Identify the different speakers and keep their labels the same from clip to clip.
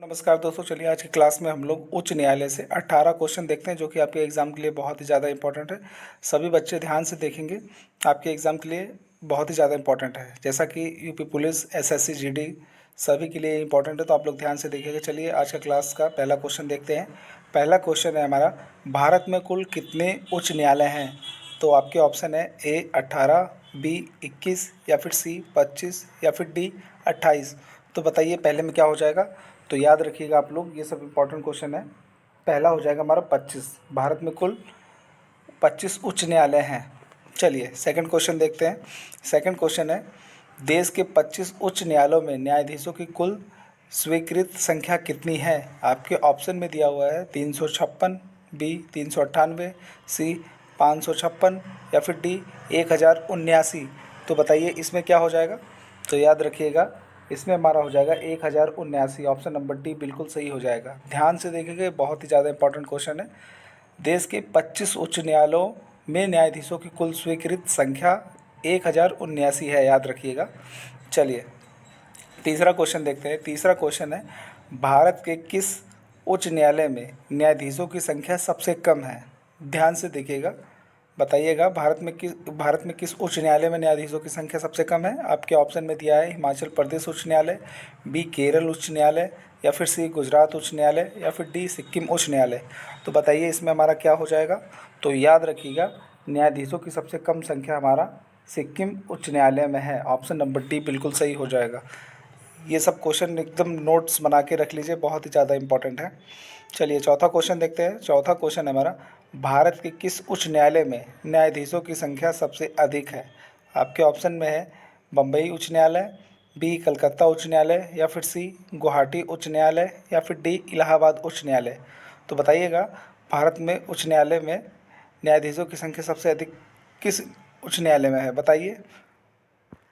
Speaker 1: नमस्कार दोस्तों, चलिए आज की क्लास में हम लोग उच्च न्यायालय से 18 क्वेश्चन देखते हैं जो कि आपके एग्ज़ाम के लिए बहुत ही ज़्यादा इंपॉर्टेंट है। सभी बच्चे ध्यान से देखेंगे, आपके एग्ज़ाम के लिए बहुत ही ज़्यादा इंपॉर्टेंट है। जैसा कि यूपी पुलिस, एसएससी, जीडी सभी के लिए इंपॉर्टेंट है, तो आप लोग ध्यान से देखिएगा। चलिए आज का क्लास का पहला क्वेश्चन देखते हैं। पहला क्वेश्चन है हमारा, भारत में कुल कितने उच्च न्यायालय हैं? तो आपके ऑप्शन है ए 18, बी 21 या फिर सी 25 या फिर डी 28। तो बताइए पहले में क्या हो जाएगा? तो याद रखिएगा आप लोग, ये सब इंपॉर्टेंट क्वेश्चन है। पहला हो जाएगा हमारा 25। भारत में कुल 25 उच्च न्यायालय हैं। चलिए सेकंड क्वेश्चन देखते हैं। सेकंड क्वेश्चन है, देश के 25 उच्च न्यायालयों में न्यायाधीशों की कुल स्वीकृत संख्या कितनी है? आपके ऑप्शन में दिया हुआ है 356, बी 398, सी 556 या फिर डी 1079। तो बताइए इसमें क्या हो जाएगा? तो याद रखिएगा, इसमें हमारा हो जाएगा 1079। ऑप्शन नंबर डी बिल्कुल सही हो जाएगा। ध्यान से देखिएगा, बहुत ही ज़्यादा इंपॉर्टेंट क्वेश्चन है। देश के 25 उच्च न्यायालयों में न्यायाधीशों की कुल स्वीकृत संख्या 1079 है, याद रखिएगा। चलिए तीसरा क्वेश्चन देखते हैं। तीसरा क्वेश्चन है, भारत के किस उच्च न्यायालय में न्यायाधीशों की संख्या सबसे कम है? ध्यान से देखिएगा, बताइएगा भारत में किस उच्च न्यायालय में न्यायाधीशों की संख्या सबसे कम है? आपके ऑप्शन में दिया है हिमाचल प्रदेश उच्च न्यायालय, बी केरल उच्च न्यायालय या फिर सी गुजरात उच्च न्यायालय या फिर डी सिक्किम उच्च न्यायालय। तो बताइए इसमें हमारा क्या हो जाएगा? तो याद रखिएगा, न्यायाधीशों की सबसे कम संख्या हमारा सिक्किम उच्च न्यायालय में है। ऑप्शन नंबर डी बिल्कुल सही हो जाएगा। ये सब क्वेश्चन एकदम नोट्स बना के रख लीजिए, बहुत ही ज़्यादा इंपॉर्टेंट है। चलिए चौथा क्वेश्चन देखते हैं। चौथा क्वेश्चन है हमारा, भारत के किस उच्च न्यायालय में न्यायाधीशों की संख्या सबसे अधिक है? आपके ऑप्शन में है बम्बई उच्च न्यायालय, बी कलकत्ता उच्च न्यायालय या फिर सी गुवाहाटी उच्च न्यायालय या फिर डी इलाहाबाद उच्च न्यायालय। तो बताइएगा भारत में उच्च न्यायालय में न्यायाधीशों की संख्या सबसे अधिक किस उच्च न्यायालय में है? बताइए।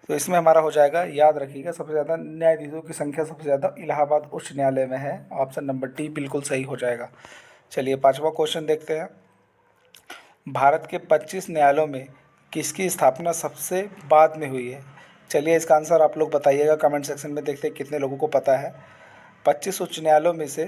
Speaker 1: तो इसमें हमारा हो जाएगा, याद रखिएगा, सबसे ज़्यादा न्यायाधीशों की संख्या सबसे ज़्यादा इलाहाबाद उच्च न्यायालय में है। ऑप्शन नंबर डी बिल्कुल सही हो जाएगा। चलिए पांचवा क्वेश्चन देखते हैं। भारत के 25 न्यायालयों में किसकी स्थापना सबसे बाद में हुई है? चलिए इसका आंसर आप लोग बताइएगा कमेंट सेक्शन में, देखते हैं कितने लोगों को पता है। 25 उच्च न्यायालयों में से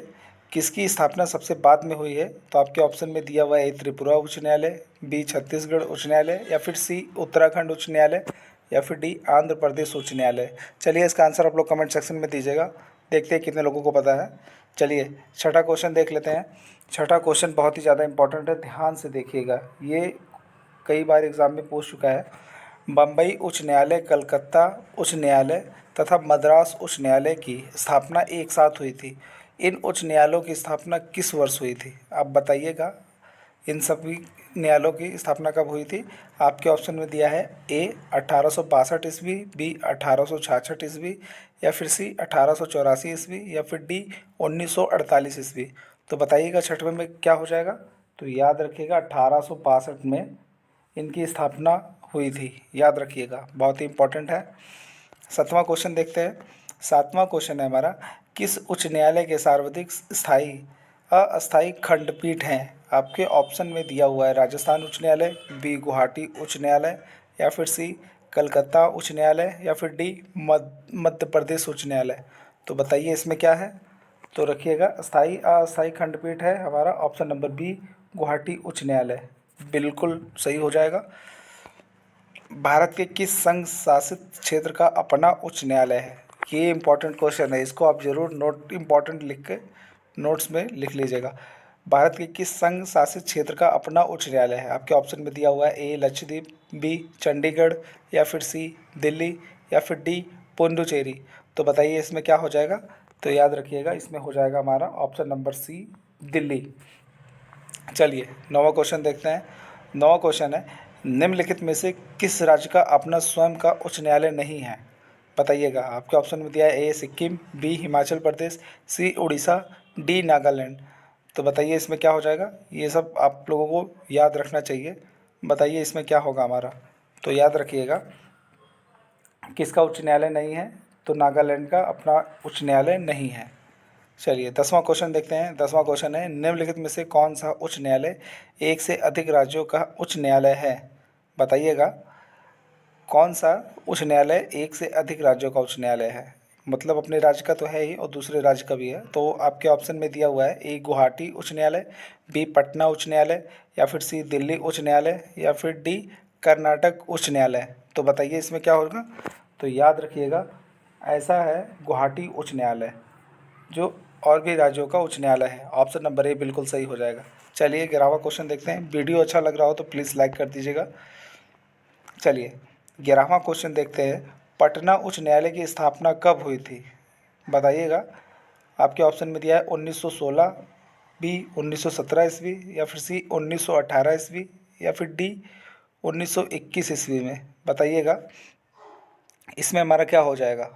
Speaker 1: किसकी स्थापना सबसे बाद में हुई है? तो आपके ऑप्शन में दिया हुआ है ए त्रिपुरा उच्च न्यायालय, बी छत्तीसगढ़ उच्च न्यायालय या फिर सी उत्तराखंड उच्च न्यायालय या फिर डी आंध्र प्रदेश उच्च न्यायालय। चलिए इसका आंसर आप लोग कमेंट सेक्शन में दीजिएगा, देखते हैं कितने लोगों को पता है। चलिए छठा क्वेश्चन देख लेते हैं। छठा क्वेश्चन बहुत ही ज़्यादा इंपॉर्टेंट है, ध्यान से देखिएगा, ये कई बार एग्जाम में पूछ चुका है। बम्बई उच्च न्यायालय, कलकत्ता उच्च न्यायालय तथा मद्रास उच्च न्यायालय की स्थापना एक साथ हुई थी। इन उच्च न्यायालयों की स्थापना किस वर्ष हुई थी? आप बताइएगा, इन सभी न्यायालयों की स्थापना कब हुई थी? आपके ऑप्शन में दिया है ए 1862 ईस्वी, बी 1866 ईस्वी या फिर सी 1884 ईस्वी या फिर डी 1948 ईस्वी। तो बताइएगा छठवें में क्या हो जाएगा? तो याद रखिएगा 1862 में इनकी स्थापना हुई थी, याद रखिएगा, बहुत ही इंपॉर्टेंट है। सातवां क्वेश्चन देखते हैं। सातवां क्वेश्चन है हमारा, किस उच्च न्यायालय के सर्वाधिक स्थायी अस्थायी खंडपीठ हैं? आपके ऑप्शन में दिया हुआ है राजस्थान उच्च न्यायालय, बी गुवाहाटी उच्च न्यायालय या फिर सी कलकत्ता उच्च न्यायालय या फिर डी मध्य प्रदेश उच्च न्यायालय। तो बताइए इसमें क्या है? तो रखिएगा, स्थायी अस्थायी खंडपीठ है हमारा ऑप्शन नंबर बी गुवाहाटी उच्च न्यायालय, बिल्कुल सही हो जाएगा। भारत के किस संघ शासित क्षेत्र का अपना उच्च न्यायालय है? ये इंपॉर्टेंट क्वेश्चन है, इसको आप जरूर नोट इंपॉर्टेंट लिख के नोट्स में लिख लीजिएगा। भारत के किस संघ शासित क्षेत्र का अपना उच्च न्यायालय है? आपके ऑप्शन में दिया हुआ है ए लक्षद्वीप, बी चंडीगढ़ या फिर सी दिल्ली या फिर डी पुडुचेरी। तो बताइए इसमें क्या हो जाएगा? तो याद रखिएगा, इसमें हो जाएगा हमारा ऑप्शन नंबर सी दिल्ली। चलिए नौवां क्वेश्चन देखते हैं। नौवां क्वेश्चन है, निम्नलिखित में से किस राज्य का अपना स्वयं का उच्च न्यायालय नहीं है? बताइएगा। आपके ऑप्शन में दिया है ए सिक्किम, बी हिमाचल प्रदेश, सी उड़ीसा, डी नागालैंड। तो बताइए इसमें क्या हो जाएगा? ये सब आप लोगों को याद रखना चाहिए, बताइए इसमें क्या होगा हमारा? तो याद रखिएगा, किसका उच्च न्यायालय नहीं है? तो नागालैंड का अपना उच्च न्यायालय नहीं है। चलिए 10वां क्वेश्चन देखते हैं। 10वां क्वेश्चन है, निम्नलिखित में से कौन सा उच्च न्यायालय एक से अधिक राज्यों का उच्च न्यायालय है? बताइएगा, कौन सा उच्च न्यायालय एक से अधिक राज्यों का उच्च न्यायालय है? मतलब अपने राज्य का तो है ही और दूसरे राज्य का भी है। तो आपके ऑप्शन में दिया हुआ है ए गुवाहाटी उच्च न्यायालय, बी पटना उच्च न्यायालय, या फिर सी दिल्ली उच्च न्यायालय, या फिर डी कर्नाटक उच्च न्यायालय। तो बताइए इसमें क्या होगा। तो याद रखिएगा, ऐसा है गुवाहाटी उच्च न्यायालय, जो और भी राज्यों का उच्च न्यायालय है। ऑप्शन नंबर ए बिल्कुल सही हो जाएगा। चलिए 11वां क्वेश्चन देखते हैं। वीडियो अच्छा लग रहा हो तो प्लीज़ लाइक कर दीजिएगा। चलिए 11वां क्वेश्चन देखते हैं। पटना उच्च न्यायालय की स्थापना कब हुई थी, बताइएगा। आपके ऑप्शन में दिया है 1916, बी 1917 ईस्वी, या फिर सी 1918 ईस्वी, या फिर डी 1921 ईस्वी में। बताइएगा इसमें हमारा क्या हो जाएगा।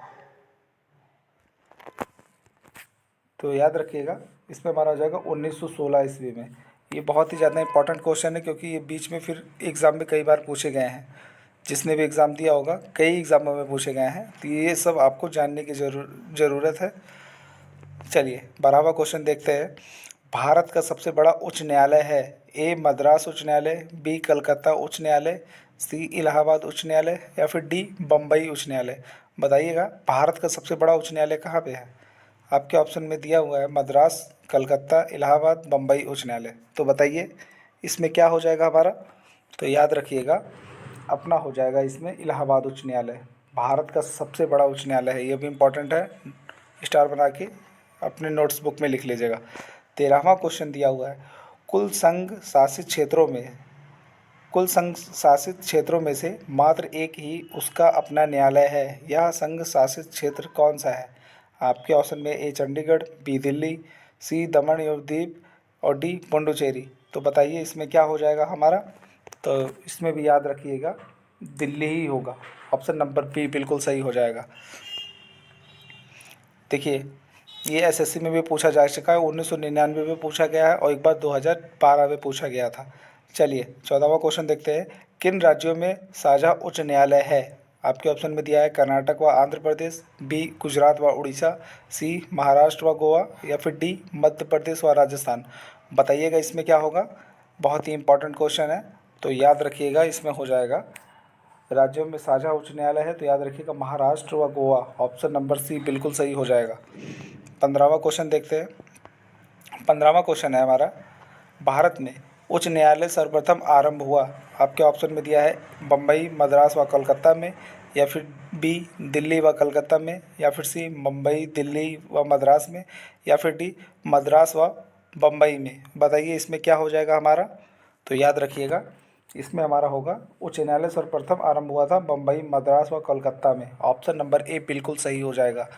Speaker 1: तो याद रखिएगा, इसमें हमारा हो जाएगा 1916 ईस्वी में। ये बहुत ही ज़्यादा इंपॉर्टेंट क्वेश्चन है, क्योंकि ये बीच में फिर एग्ज़ाम में कई बार पूछे गए हैं। जिसने भी एग्ज़ाम दिया होगा कई एग्ज़ामों में पूछे गए हैं, तो ये सब आपको जानने की ज़रूरत है। चलिए 12वां क्वेश्चन देखते हैं। भारत का सबसे बड़ा उच्च न्यायालय है ए मद्रास उच्च न्यायालय, बी कलकत्ता उच्च न्यायालय, सी इलाहाबाद उच्च न्यायालय, या फिर डी बम्बई उच्च न्यायालय। बताइएगा भारत का सबसे बड़ा उच्च न्यायालय कहाँ पे है। आपके ऑप्शन में दिया हुआ है मद्रास, कलकत्ता, इलाहाबाद, बम्बई उच्च न्यायालय। तो बताइए इसमें क्या हो जाएगा हमारा। तो याद रखिएगा, अपना हो जाएगा इसमें इलाहाबाद उच्च न्यायालय। भारत का सबसे बड़ा उच्च न्यायालय है, ये भी इम्पोर्टेंट है, स्टार बना के अपने नोट्स बुक में लिख लीजिएगा। 13वां क्वेश्चन दिया हुआ है। कुल संघ शासित क्षेत्रों में कुल संघ शासित क्षेत्रों में से मात्र एक ही उसका अपना न्यायालय है, यह संघ शासित क्षेत्र कौन सा है। आपके ऑप्शन में ए चंडीगढ़, बी दिल्ली, सी दमन और दीव, और डी पुडुचेरी। तो बताइए इसमें क्या हो जाएगा हमारा। तो इसमें भी याद रखिएगा, दिल्ली ही होगा। ऑप्शन नंबर बी बिल्कुल सही हो जाएगा। देखिए ये एसएससी में भी पूछा जा चुका है, 1999 में पूछा गया है और एक बार 2012 में पूछा गया था। चलिए 14वां क्वेश्चन देखते हैं। किन राज्यों में साझा उच्च न्यायालय है। आपके ऑप्शन में दिया है कर्नाटक व आंध्र प्रदेश, बी गुजरात व उड़ीसा, सी महाराष्ट्र व गोवा, या फिर डी मध्य प्रदेश व राजस्थान। बताइएगा इसमें क्या होगा। बहुत ही इंपॉर्टेंट क्वेश्चन है, तो याद रखिएगा इसमें हो जाएगा राज्यों में साझा उच्च न्यायालय है, तो याद रखिएगा महाराष्ट्र व गोवा। ऑप्शन नंबर सी बिल्कुल सही हो जाएगा। 15वां क्वेश्चन देखते हैं। 15वां क्वेश्चन है हमारा, भारत में उच्च न्यायालय सर्वप्रथम आरंभ हुआ। आपके ऑप्शन में दिया है बम्बई, मद्रास व कलकत्ता में, या फिर बी दिल्ली व कलकत्ता में, या फिर सी मुंबई, दिल्ली व मद्रास में, या फिर डी मद्रास व बम्बई में। बताइए इसमें क्या हो जाएगा हमारा। तो याद रखिएगा, इसमें हमारा होगा उच्च न्यायालय सर्वप्रथम आरंभ हुआ था बम्बई, मद्रास व कोलकाता में। ऑप्शन नंबर ए बिल्कुल सही हो जाएगा।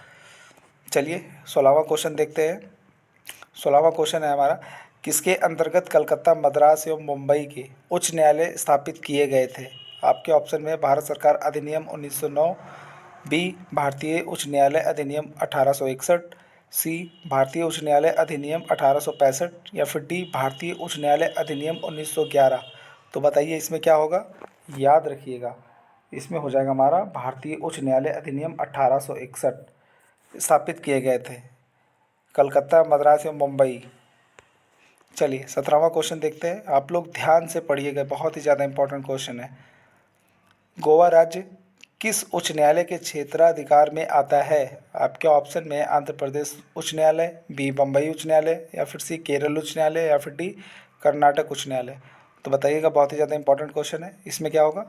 Speaker 1: चलिए 16वां क्वेश्चन देखते हैं। 16वां क्वेश्चन है हमारा, किसके अंतर्गत कलकत्ता, मद्रास एवं मुंबई के उच्च न्यायालय स्थापित किए गए थे। आपके ऑप्शन में भारत सरकार अधिनियम 1909, बी भारतीय उच्च न्यायालय अधिनियम 1861, सी भारतीय उच्च न्यायालय अधिनियम 1865, या फिर डी भारतीय उच्च न्यायालय अधिनियम 1911। तो बताइए इसमें क्या होगा। याद रखिएगा, इसमें हो जाएगा हमारा भारतीय उच्च न्यायालय अधिनियम 1861 स्थापित किए गए थे कलकत्ता, मद्रास एवं मुंबई। चलिए 17वां क्वेश्चन देखते हैं। आप लोग ध्यान से पढ़िएगा, बहुत ही ज़्यादा इंपॉर्टेंट क्वेश्चन है। गोवा राज्य किस उच्च न्यायालय के क्षेत्राधिकार में आता है। आपके ऑप्शन में आंध्र प्रदेश उच्च न्यायालय, बी बम्बई उच्च न्यायालय, या फिर सी केरल उच्च न्यायालय, या फिर डी कर्नाटक उच्च न्यायालय। तो बताइएगा, बहुत ही ज़्यादा इंपॉर्टेंट क्वेश्चन है, इसमें क्या होगा।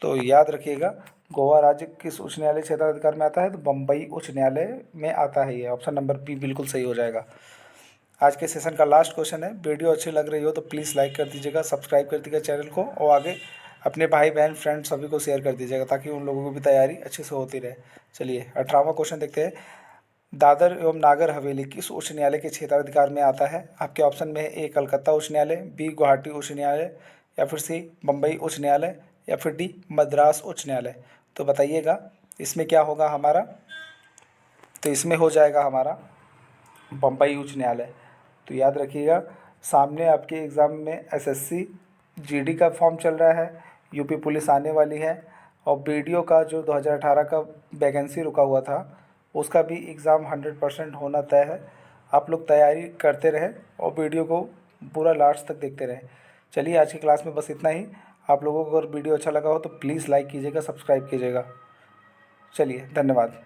Speaker 1: तो याद रखिएगा, गोवा राज्य किस उच्च न्यायालय क्षेत्राधिकार में आता है। तो बम्बई उच्च न्यायालय में आता है ये। ऑप्शन नंबर बी बिल्कुल सही हो जाएगा। आज के सेशन का लास्ट क्वेश्चन है। वीडियो अच्छी लग रही हो तो प्लीज़ लाइक कर दीजिएगा, सब्सक्राइब कर दीजिएगा चैनल को, और आगे अपने भाई बहन फ्रेंड सभी को शेयर कर दीजिएगा, ताकि उन लोगों की भी तैयारी अच्छे से होती रहे। चलिए 18वां क्वेश्चन देखते हैं। दादर एवं नागर हवेली किस उच्च न्यायालय के क्षेत्राधिकार में आता है। आपके ऑप्शन में ए कलकत्ता उच्च न्यायालय, बी गुवाहाटी उच्च न्यायालय, या फिर सी बम्बई उच्च न्यायालय, या फिर डी मद्रास उच्च न्यायालय। तो बताइएगा इसमें क्या होगा हमारा। तो इसमें हो जाएगा हमारा बम्बई उच्च न्यायालय। तो याद रखिएगा, सामने आपके एग्ज़ाम में एसएससी जीडी का फॉर्म चल रहा है, यूपी पुलिस आने वाली है, और बीडीओ का जो 2018 का वैकेंसी रुका हुआ था उसका भी एग्ज़ाम 100% होना तय है। आप लोग तैयारी करते रहें और वीडियो को पूरा लास्ट तक देखते रहें। चलिए आज की क्लास में बस इतना ही। आप लोगों को अगर वीडियो अच्छा लगा हो तो प्लीज़ लाइक कीजिएगा, सब्सक्राइब कीजिएगा। चलिए धन्यवाद।